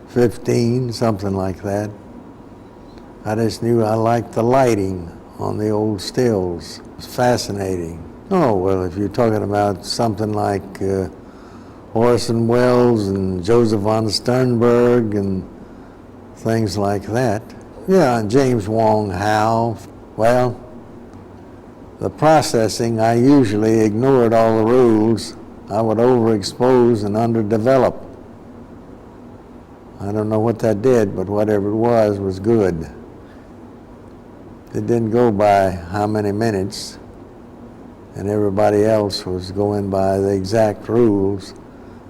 15, something like that. I just knew I liked the lighting on the old stills. It was fascinating. Oh, well, if you're talking about something like Orson Welles and Joseph von Sternberg and things like that. Yeah, and James Wong Howe. Well, the processing, I usually ignored all the rules. I would overexpose and underdevelop. I don't know what that did, but whatever it was good. It didn't go by how many minutes, and everybody else was going by the exact rules.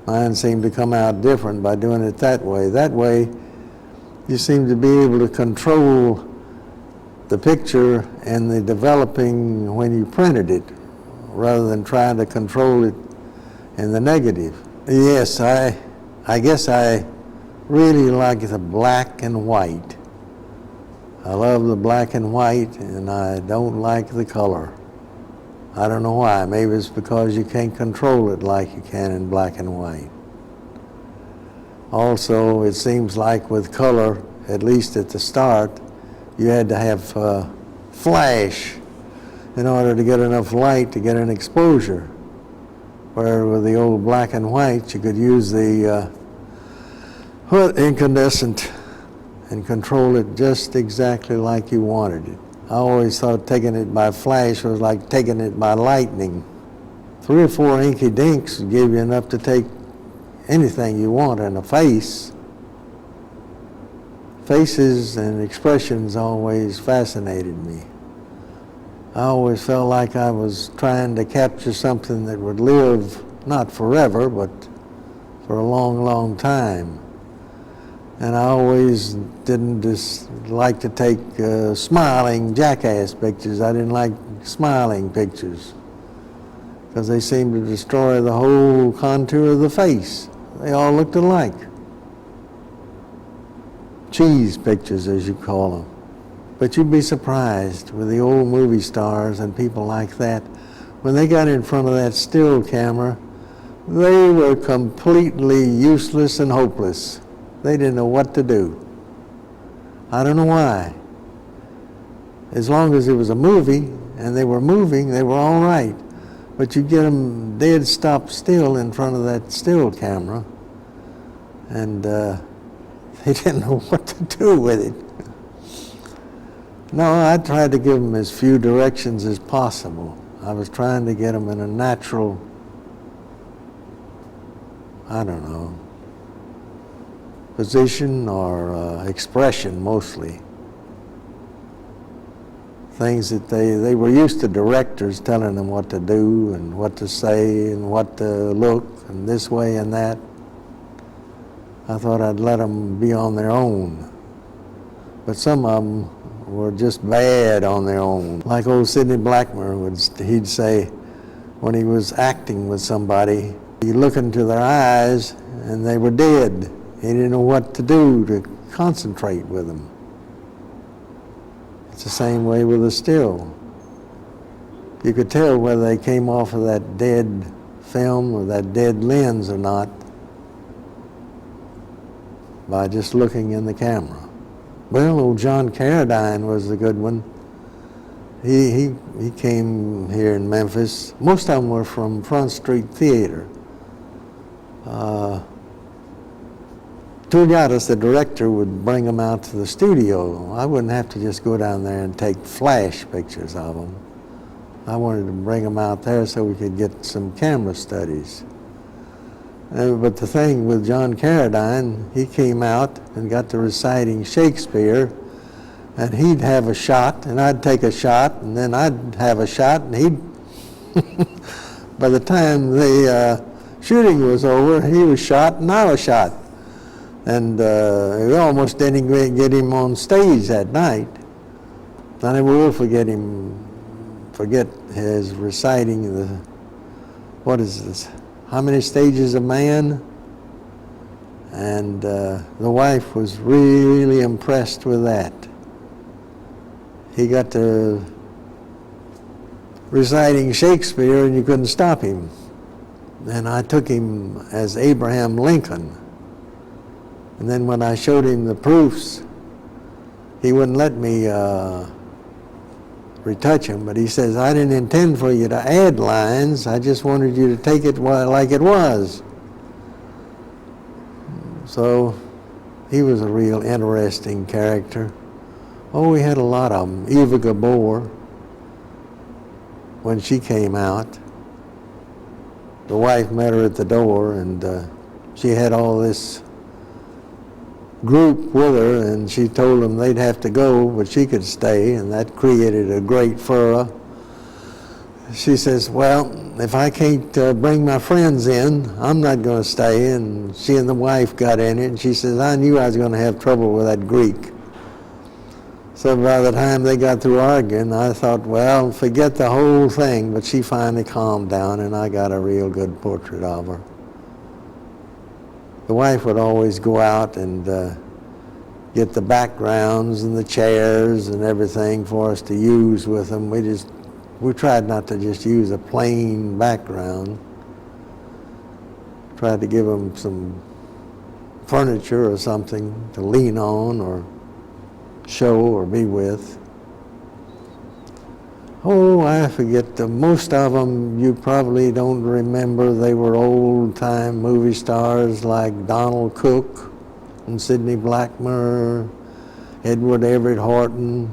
Mine seemed to come out different by doing it that way. That way, you seem to be able to control the picture and the developing when you printed it, rather than trying to control it in the negative. Yes, I guess I really like the black and white. I love the black and white, and I don't like the color. I don't know why. Maybe it's because you can't control it like you can in black and white. Also, it seems like with color, at least at the start, you had to have flash in order to get enough light to get an exposure. Where with the old black and white, you could use the incandescent and control it just exactly like you wanted it. I always thought taking it by flash was like taking it by lightning. 3 or 4 inky dinks would give you enough to take anything you want in a face. Faces and expressions always fascinated me. I always felt like I was trying to capture something that would live, not forever, but for a long, long time. And I always didn't just like to take smiling jackass pictures. I didn't like smiling pictures because they seemed to destroy the whole contour of the face. They all looked alike. Cheese pictures, as you call them. But you'd be surprised with the old movie stars and people like that. When they got in front of that still camera, they were completely useless and hopeless. They didn't know what to do. I don't know why. As long as it was a movie and they were moving, they were all right. But you get them dead stop still in front of that still camera, and they didn't know what to do with it. No, I tried to give them as few directions as possible. I was trying to get them in a natural, I don't know, position or expression mostly. Things that they were used to directors telling them what to do and what to say and what to look and this way and that. I thought I'd let them be on their own. But some of them were just bad on their own. Like old Sidney Blackmer, he'd say when he was acting with somebody, he'd look into their eyes and they were dead. He didn't know what to do to concentrate with them. It's the same way with a still. You could tell whether they came off of that dead film or that dead lens or not by just looking in the camera. Well, old John Carradine was a good one. He came here in Memphis. Most of them were from Front Street Theater. Tougatas, the director, would bring them out to the studio. I wouldn't have to just go down there and take flash pictures of them. I wanted to bring them out there so we could get some camera studies. But the thing with John Carradine, he came out and got to reciting Shakespeare, and he'd have a shot, and I'd take a shot, and then I'd have a shot, and he'd... By the time the shooting was over, he was shot, and I was shot. And we almost didn't get him on stage that night. I never will forget his reciting the, what is this, How Many Stages of Man? And the wife was really impressed with that. He got to reciting Shakespeare and you couldn't stop him. And I took him as Abraham Lincoln. And then when I showed him the proofs, he wouldn't let me retouch them, but he says, I didn't intend for you to add lines, I just wanted you to take it like it was. So he was a real interesting character. Oh, we had a lot of them. Eva Gabor, when she came out, the wife met her at the door, and she had all this group with her, and she told them they'd have to go, but she could stay, and that created a great furor. She says, well, if I can't bring my friends in, I'm not going to stay. And she and the wife got in it, and she says, I knew I was going to have trouble with that Greek. So by the time they got through arguing, I thought, well, forget the whole thing. But she finally calmed down, and I got a real good portrait of her. The wife would always go out and get the backgrounds and the chairs and everything for us to use with them. We tried not to just use a plain background. Tried to give them some furniture or something to lean on or show or be with. Oh, I forget, most of them you probably don't remember. They were old-time movie stars like Donald Cook and Sidney Blackmer, Edward Everett Horton,